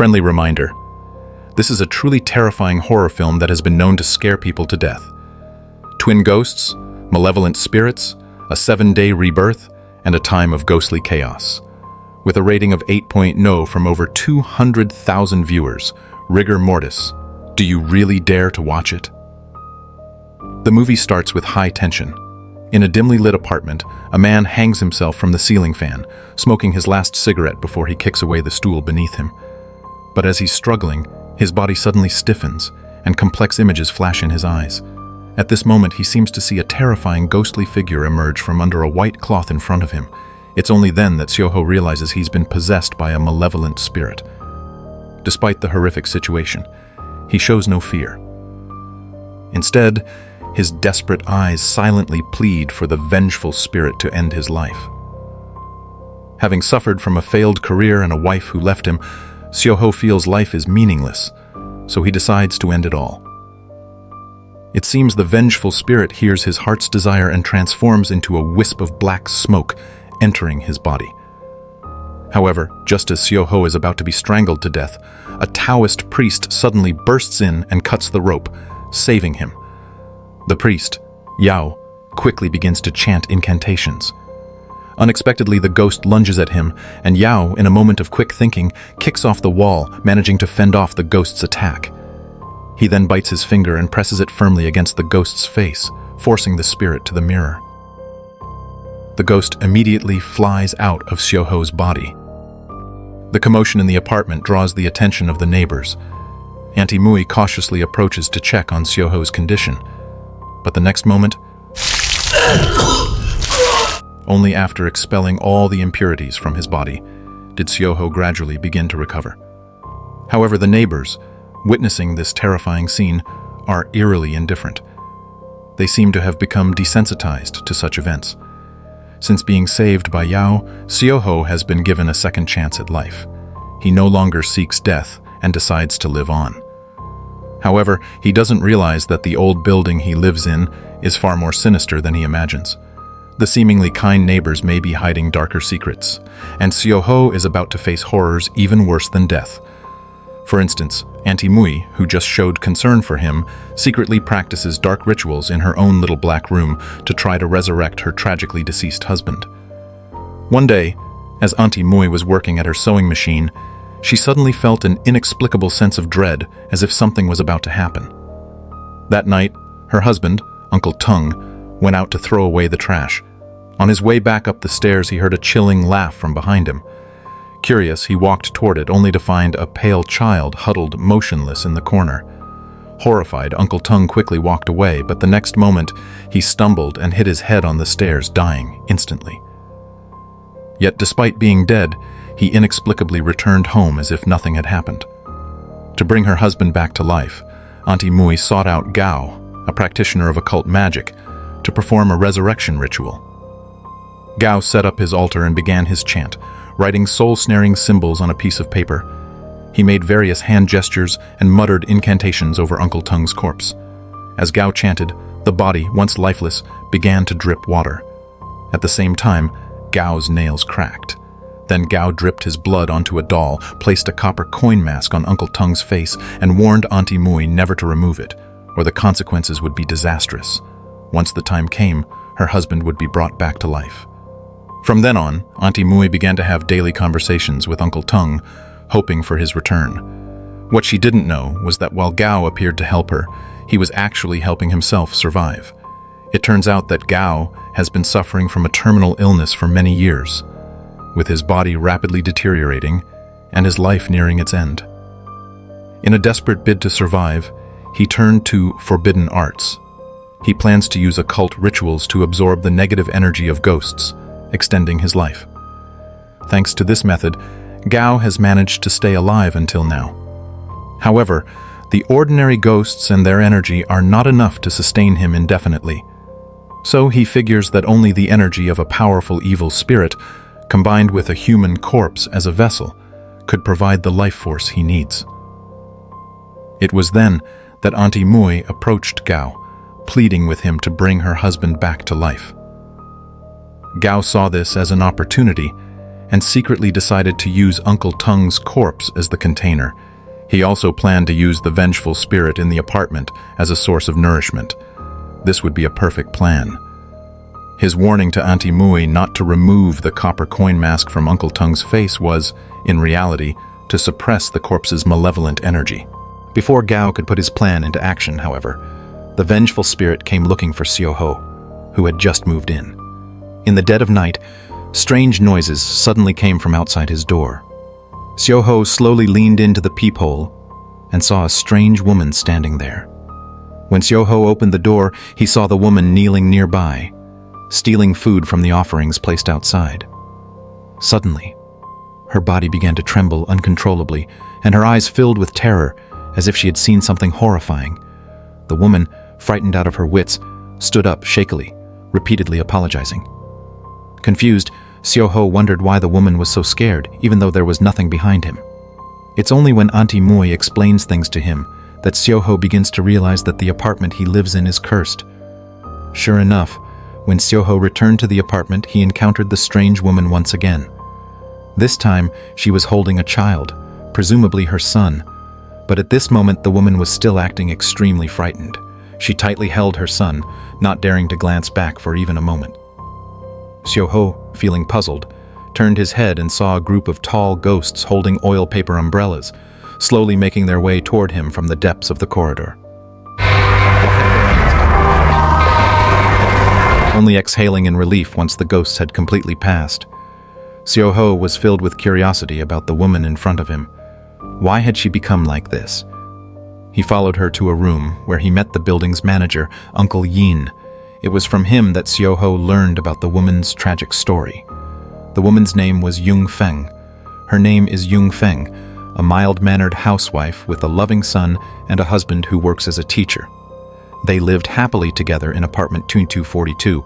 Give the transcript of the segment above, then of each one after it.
Friendly reminder: this is a truly terrifying horror film that has been known to scare people to death. Twin ghosts, malevolent spirits, a 7-day rebirth, and a time of ghostly chaos. With a rating of 8.0 from over 200,000 viewers, rigor mortis, do you really dare to watch it? The movie starts with high tension. In a dimly lit apartment, a man hangs himself from the ceiling fan, smoking his last cigarette before he kicks away the stool beneath him. But as he's struggling, his body suddenly stiffens, and complex images flash in his eyes. At this moment, he seems to see a terrifying ghostly figure emerge from under a white cloth in front of him. It's only then that Seo-ho realizes he's been possessed by a malevolent spirit. Despite the horrific situation, he shows no fear. Instead, his desperate eyes silently plead for the vengeful spirit to end his life. Having suffered from a failed career and a wife who left him, Seo-ho feels life is meaningless, so he decides to end it all. It seems the vengeful spirit hears his heart's desire and transforms into a wisp of black smoke, entering his body. However, just as Seo-ho is about to be strangled to death, a Taoist priest suddenly bursts in and cuts the rope, saving him. The priest, Yao, quickly begins to chant incantations. Unexpectedly, the ghost lunges at him, and Yao, in a moment of quick thinking, kicks off the wall, managing to fend off the ghost's attack. He then bites his finger and presses it firmly against the ghost's face, forcing the spirit to the mirror. The ghost immediately flies out of Seo-ho's body. The commotion in the apartment draws the attention of the neighbors. Auntie Mui cautiously approaches to check on Seo-ho's condition, but the next moment, only after expelling all the impurities from his body, did Seo-ho gradually begin to recover. However, the neighbors, witnessing this terrifying scene, are eerily indifferent. They seem to have become desensitized to such events. Since being saved by Yao, Seo-ho has been given a second chance at life. He no longer seeks death and decides to live on. However, he doesn't realize that the old building he lives in is far more sinister than he imagines. The seemingly kind neighbors may be hiding darker secrets, and Seo-ho is about to face horrors even worse than death. For instance, Auntie Mui, who just showed concern for him, secretly practices dark rituals in her own little black room to try to resurrect her tragically deceased husband. One day, as Auntie Mui was working at her sewing machine, she suddenly felt an inexplicable sense of dread, as if something was about to happen. That night, her husband, Uncle Tung, went out to throw away the trash. On his way back up the stairs, he heard a chilling laugh from behind him. Curious, he walked toward it, only to find a pale child huddled motionless in the corner. Horrified, Uncle Tung quickly walked away, but the next moment, he stumbled and hit his head on the stairs, dying instantly. Yet despite being dead, he inexplicably returned home as if nothing had happened. To bring her husband back to life, Auntie Mui sought out Gao, a practitioner of occult magic, to perform a resurrection ritual. Gao set up his altar and began his chant, writing soul-snaring symbols on a piece of paper. He made various hand gestures and muttered incantations over Uncle Tung's corpse. As Gao chanted, the body, once lifeless, began to drip water. At the same time, Gao's nails cracked. Then Gao dripped his blood onto a doll, placed a copper coin mask on Uncle Tung's face, and warned Auntie Mui never to remove it, or the consequences would be disastrous. Once the time came, her husband would be brought back to life. From then on, Auntie Mui began to have daily conversations with Uncle Tung, hoping for his return. What she didn't know was that while Gao appeared to help her, he was actually helping himself survive. It turns out that Gao has been suffering from a terminal illness for many years, with his body rapidly deteriorating and his life nearing its end. In a desperate bid to survive, he turned to forbidden arts. He plans to use occult rituals to absorb the negative energy of ghosts, extending his life. Thanks to this method, Gao has managed to stay alive until now. However, the ordinary ghosts and their energy are not enough to sustain him indefinitely. So he figures that only the energy of a powerful evil spirit, combined with a human corpse as a vessel, could provide the life force he needs. It was then that Auntie Mui approached Gao, pleading with him to bring her husband back to life. Gao saw this as an opportunity, and secretly decided to use Uncle Tung's corpse as the container. He also planned to use the vengeful spirit in the apartment as a source of nourishment. This would be a perfect plan. His warning to Auntie Mui not to remove the copper coin mask from Uncle Tung's face was, in reality, to suppress the corpse's malevolent energy. Before Gao could put his plan into action, however, the vengeful spirit came looking for Xiao Ho, who had just moved in. In the dead of night, strange noises suddenly came from outside his door. Xiao Ho slowly leaned into the peephole and saw a strange woman standing there. When Xiao Ho opened the door, he saw the woman kneeling nearby, stealing food from the offerings placed outside. Suddenly, her body began to tremble uncontrollably, and her eyes filled with terror, as if she had seen something horrifying. The woman, frightened out of her wits, stood up shakily, repeatedly apologizing. Confused, Xiao Ho wondered why the woman was so scared, even though there was nothing behind him. It's only when Auntie Mui explains things to him that Xiao Ho begins to realize that the apartment he lives in is cursed. Sure enough, when Xiao Ho returned to the apartment, he encountered the strange woman once again. This time, she was holding a child, presumably her son. But at this moment, the woman was still acting extremely frightened. She tightly held her son, not daring to glance back for even a moment. Xiao Ho, feeling puzzled, turned his head and saw a group of tall ghosts holding oil paper umbrellas, slowly making their way toward him from the depths of the corridor. Only exhaling in relief once the ghosts had completely passed. Xiao Ho was filled with curiosity about the woman in front of him. Why had she become like this? He followed her to a room where he met the building's manager, Uncle Yin. It was from him that Xiao Ho learned about the woman's tragic story. The woman's name was Yung Feng. Her name is Yung Feng, a mild-mannered housewife with a loving son and a husband who works as a teacher. They lived happily together in apartment 2242.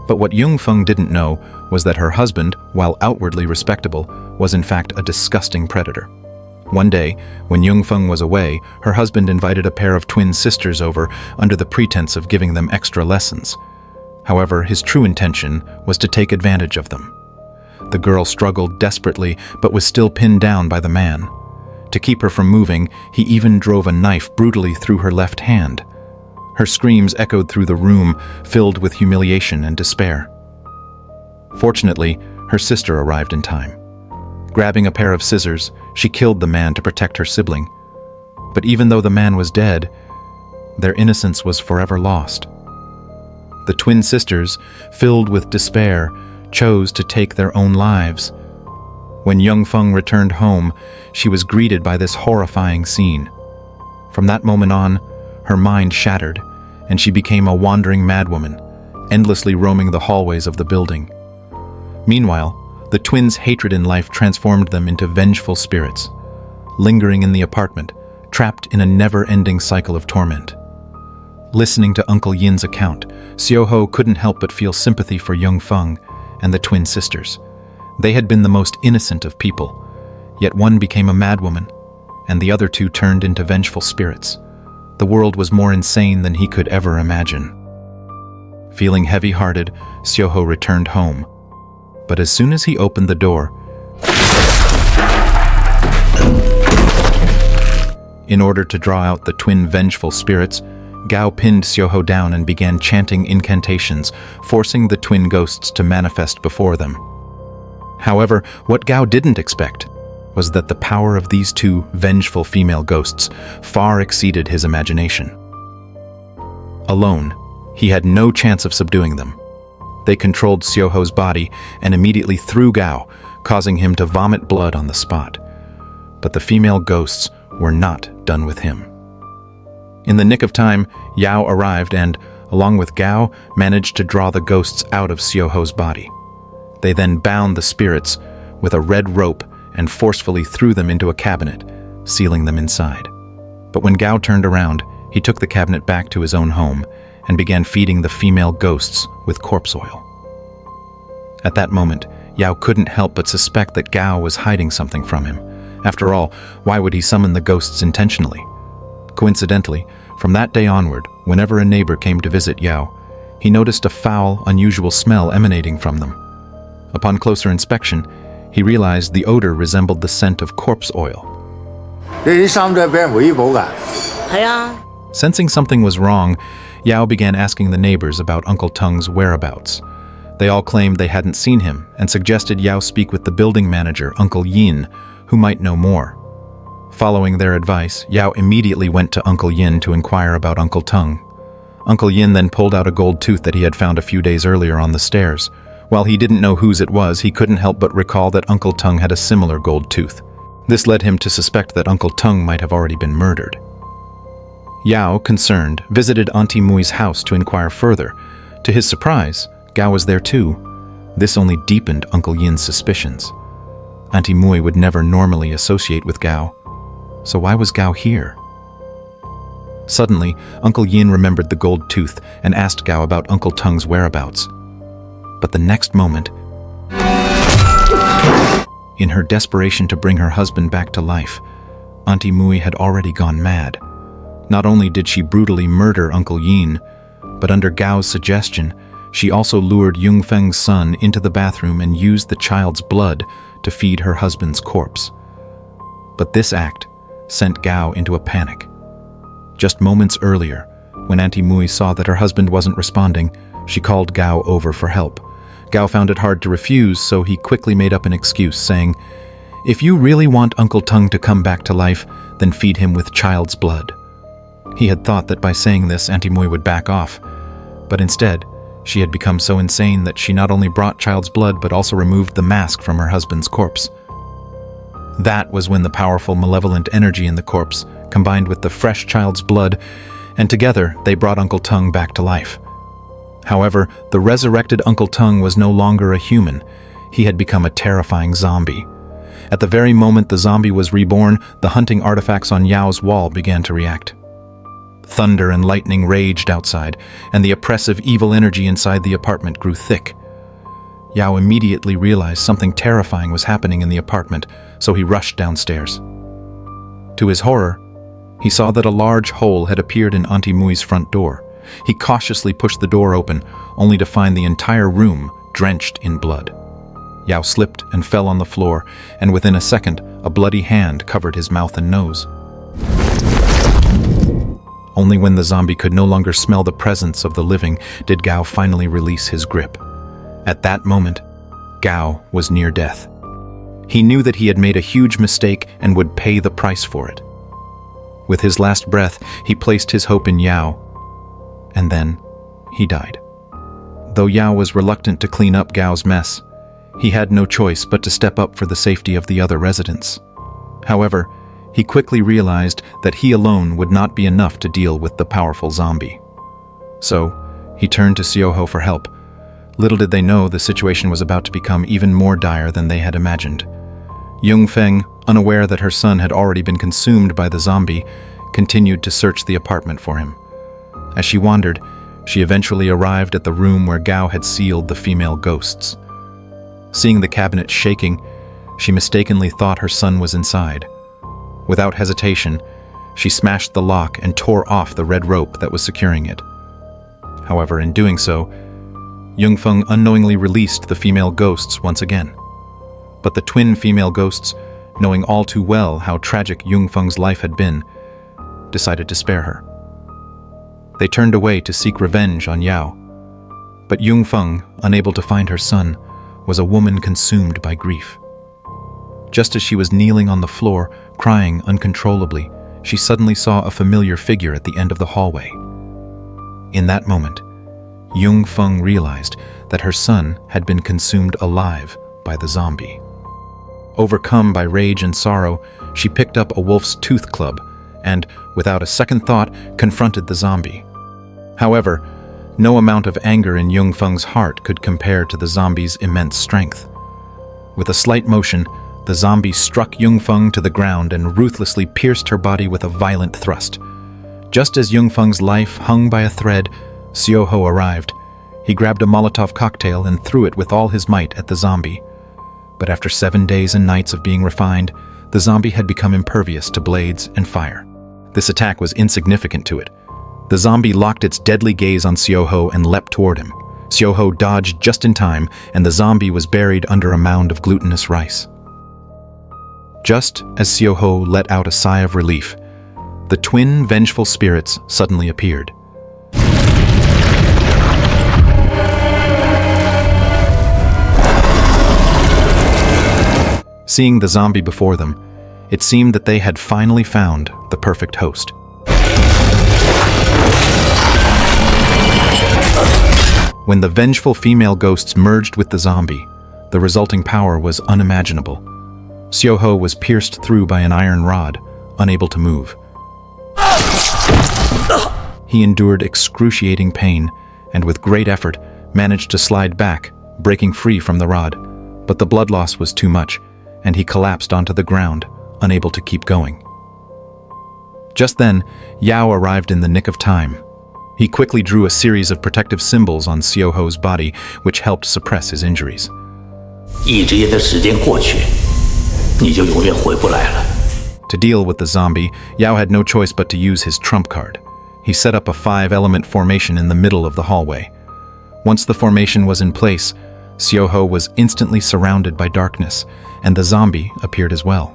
But what Yung Feng didn't know was that her husband, while outwardly respectable, was in fact a disgusting predator. One day, when Yung Feng was away, her husband invited a pair of twin sisters over under the pretense of giving them extra lessons. However, his true intention was to take advantage of them. The girl struggled desperately, but was still pinned down by the man. To keep her from moving, he even drove a knife brutally through her left hand. Her screams echoed through the room, filled with humiliation and despair. Fortunately, her sister arrived in time. Grabbing a pair of scissors, she killed the man to protect her sibling. But even though the man was dead, their innocence was forever lost. The twin sisters, filled with despair, chose to take their own lives. When Yung Feng returned home, she was greeted by this horrifying scene. From that moment on, her mind shattered, and she became a wandering madwoman, endlessly roaming the hallways of the building. Meanwhile, the twins' hatred in life transformed them into vengeful spirits, lingering in the apartment, trapped in a never-ending cycle of torment. Listening to Uncle Yin's account, Xiao Ho couldn't help but feel sympathy for Yung Feng and the twin sisters. They had been the most innocent of people, yet one became a madwoman, and the other two turned into vengeful spirits. The world was more insane than he could ever imagine. Feeling heavy-hearted, Xiao Ho returned home. But as soon as he opened the door, in order to draw out the twin vengeful spirits, Gao pinned Xiao Ho down and began chanting incantations, forcing the twin ghosts to manifest before them. However, what Gao didn't expect was that the power of these two vengeful female ghosts far exceeded his imagination. Alone, he had no chance of subduing them. They controlled Xiao Ho's body and immediately threw Gao, causing him to vomit blood on the spot. But the female ghosts were not done with him. In the nick of time, Yao arrived and, along with Gao, managed to draw the ghosts out of Xiao Ho's body. They then bound the spirits with a red rope and forcefully threw them into a cabinet, sealing them inside. But when Gao turned around, he took the cabinet back to his own home and began feeding the female ghosts with corpse oil. At that moment, Yao couldn't help but suspect that Gao was hiding something from him. After all, why would he summon the ghosts intentionally? Coincidentally, from that day onward, whenever a neighbor came to visit Yao, he noticed a foul, unusual smell emanating from them. Upon closer inspection, He realized the odor resembled the scent of corpse oil. 你啲衫都係俾人回補㗎。係啊， Sensing something was wrong, Yao began asking the neighbors about Uncle Tung's whereabouts. They all claimed they hadn't seen him and suggested Yao speak with the building manager, Uncle Yin, who might know more. Following their advice, Yao immediately went to Uncle Yin to inquire about Uncle Tung. Uncle Yin then pulled out a gold tooth that he had found a few days earlier on the stairs. While he didn't know whose it was, he couldn't help but recall that Uncle Tung had a similar gold tooth. This led him to suspect that Uncle Tung might have already been murdered. Yao, concerned, visited Auntie Mui's house to inquire further. To his surprise, Gao was there too. This only deepened Uncle Yin's suspicions. Auntie Mui would never normally associate with Gao. So why was Gao here? Suddenly, Uncle Yin remembered the gold tooth and asked Gao about Uncle Tung's whereabouts. But the next moment, in her desperation to bring her husband back to life, Auntie Mui had already gone mad. Not only did she brutally murder Uncle Yin, but under Gao's suggestion, she also lured Yungfeng's son into the bathroom and used the child's blood to feed her husband's corpse. But this act sent Gao into a panic. Just moments earlier, when Auntie Mui saw that her husband wasn't responding, she called Gao over for help. Gao found it hard to refuse, so he quickly made up an excuse, saying, "If you really want Uncle Tung to come back to life, then feed him with child's blood." He had thought that by saying this, Auntie Mui would back off, but instead, she had become so insane that she not only brought child's blood but also removed the mask from her husband's corpse. That was when the powerful malevolent energy in the corpse combined with the fresh child's blood, and together they brought Uncle Tung back to life. However, the resurrected Uncle Tung was no longer a human. He had become a terrifying zombie. At the very moment the zombie was reborn, the hunting artifacts on Yao's wall began to react. Thunder and lightning raged outside, and the oppressive evil energy inside the apartment grew thick. Yao immediately realized something terrifying was happening in the apartment, so he rushed downstairs. To his horror, he saw that a large hole had appeared in Auntie Mui's front door. He cautiously pushed the door open, only to find the entire room drenched in blood. Yao slipped and fell on the floor, and within a second, a bloody hand covered his mouth and nose. Only when the zombie could no longer smell the presence of the living did Gao finally release his grip. At that moment, Gao was near death. He knew that he had made a huge mistake and would pay the price for it. With his last breath, he placed his hope in Yao, and then he died. Though Yao was reluctant to clean up Gao's mess, he had no choice but to step up for the safety of the other residents. However, he quickly realized that he alone would not be enough to deal with the powerful zombie. So, he turned to Xiaoho for help. Little did they know the situation was about to become even more dire than they had imagined. Yungfeng, unaware that her son had already been consumed by the zombie, continued to search the apartment for him. As she wandered, she eventually arrived at the room where Gao had sealed the female ghosts. Seeing the cabinet shaking, she mistakenly thought her son was inside. Without hesitation, she smashed the lock and tore off the red rope that was securing it. However, in doing so, Yungfeng unknowingly released the female ghosts once again. But the twin female ghosts, knowing all too well how tragic Yungfeng's life had been, decided to spare her. They turned away to seek revenge on Yao. But Yungfeng, unable to find her son, was a woman consumed by grief. Just as she was kneeling on the floor, crying uncontrollably, she suddenly saw a familiar figure at the end of the hallway. In that moment, Yungfeng realized that her son had been consumed alive by the zombie. Overcome by rage and sorrow, she picked up a wolf's tooth club and, without a second thought, confronted the zombie. However, no amount of anger in Yungfeng's heart could compare to the zombie's immense strength. With a slight motion, the zombie struck Yungfeng to the ground and ruthlessly pierced her body with a violent thrust. Just as Yungfeng's life hung by a thread, Xiaoho arrived. He grabbed a Molotov cocktail and threw it with all his might at the zombie. But after 7 days and nights of being refined, the zombie had become impervious to blades and fire. This attack was insignificant to it. The zombie locked its deadly gaze on Xiaoho and leapt toward him. Xiaoho dodged just in time, and the zombie was buried under a mound of glutinous rice. Just as Xiaoho let out a sigh of relief, the twin vengeful spirits suddenly appeared. Seeing the zombie before them, it seemed that they had finally found the perfect host. When the vengeful female ghosts merged with the zombie, the resulting power was unimaginable. Xiaoho was pierced through by an iron rod, unable to move. He endured excruciating pain, and with great effort managed to slide back, breaking free from the rod. But the blood loss was too much, and he collapsed onto the ground, unable to keep going. Just then, Yao arrived in the nick of time. He quickly drew a series of protective symbols on Xiaoho's body, which helped suppress his injuries. 一直夜的时间过去，你就永远回不来了。 To deal with the zombie, Yao had no choice but to use his trump card. He set up a 5-element formation in the middle of the hallway. Once the formation was in place, Xiaoho was instantly surrounded by darkness, and the zombie appeared as well.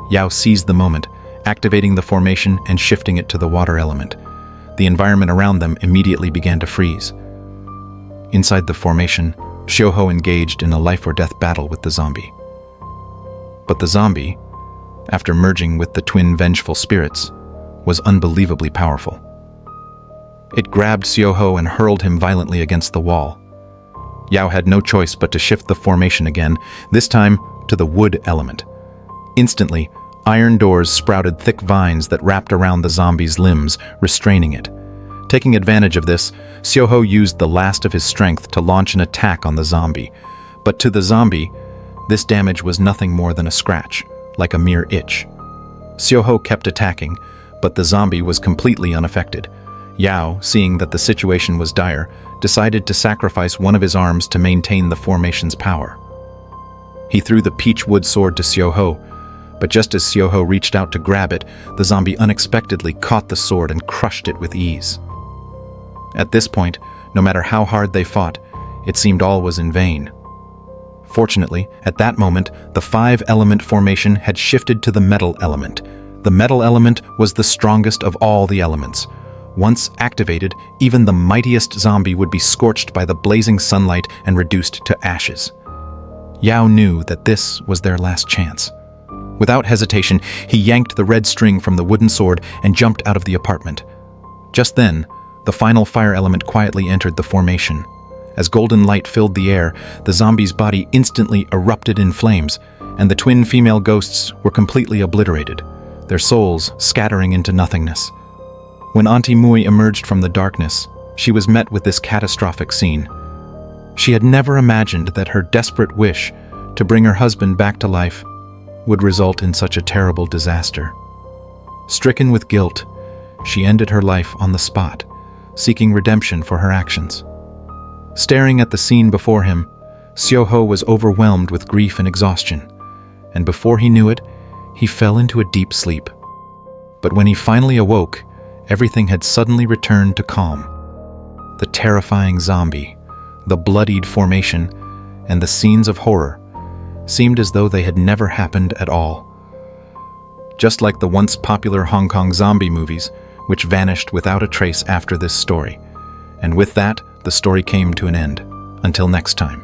Yao seized the moment, activating the formation and shifting it to the water element. The environment around them immediately began to freeze. Inside the formation, Xiaoho engaged in a life-or-death battle with the zombie. But the zombie, after merging with the twin vengeful spirits, was unbelievably powerful. It grabbed Xiaoho and hurled him violently against the wall. Yao had no choice but to shift the formation again, this time to the wood element. Instantly, iron doors sprouted thick vines that wrapped around the zombie's limbs, restraining it. Taking advantage of this, Xiaoho used the last of his strength to launch an attack on the zombie. But to the zombie, this damage was nothing more than a scratch, like a mere itch. Xiaoho kept attacking, but the zombie was completely unaffected. Yao, seeing that the situation was dire, decided to sacrifice one of his arms to maintain the formation's power. He threw the peach wood sword to Xiaoho, but just as Xiaoho reached out to grab it, the zombie unexpectedly caught the sword and crushed it with ease. At this point, no matter how hard they fought, it seemed all was in vain. Fortunately, at that moment, the 5-element formation had shifted to the metal element. The metal element was the strongest of all the elements. Once activated, even the mightiest zombie would be scorched by the blazing sunlight and reduced to ashes. Yao knew that this was their last chance. Without hesitation, he yanked the red string from the wooden sword and jumped out of the apartment. Just then, the final fire element quietly entered the formation. As golden light filled the air, the zombie's body instantly erupted in flames, and the twin female ghosts were completely obliterated, their souls scattering into nothingness. When Auntie Mui emerged from the darkness, she was met with this catastrophic scene. She had never imagined that her desperate wish to bring her husband back to life would result in such a terrible disaster. Stricken with guilt, she ended her life on the spot, seeking redemption for her actions. Staring at the scene before him, Xiaoho was overwhelmed with grief and exhaustion, and before he knew it, he fell into a deep sleep. But when he finally awoke, everything had suddenly returned to calm. The terrifying zombie, the bloodied formation, and the scenes of horror seemed as though they had never happened at all. Just like the once popular Hong Kong zombie movies, which vanished without a trace after this story. And with that, the story came to an end. Until next time.